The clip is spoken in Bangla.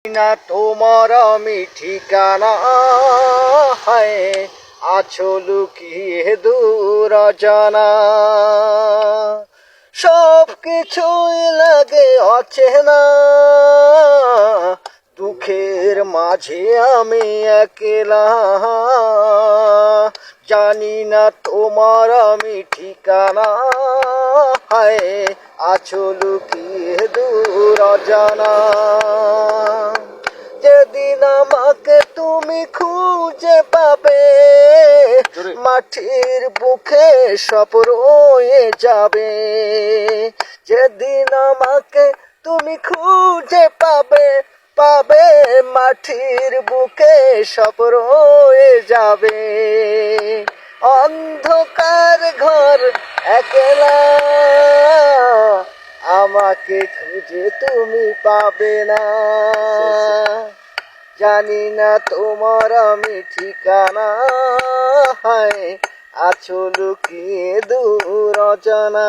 না তোমার আমি ঠিকানা, হায় আছো লুকিয়ে দূর অজানা। সব কিছুই লাগে অচেনা, দুঃখের মাঝে আমি একলা। জানি না তোমার আমি ঠিকানা, হায় আছো লুকিয়ে দূর অজানা। যেদিন আমাকে তুমি খুঁজে পাবে, মাটির বুকে সব রয়ে যাবে। যেদিন আমাকে তুমি খুঁজে পাবে, পাবে মাটির বুকে সব রয়ে যাবে। অন্ধকার ঘর একলা, আমাকে খুঁজে তুমি পাবে না। জানি না তোমার আমি ঠিকানা, হায় আছো লুকিয়ে দূর অজানা।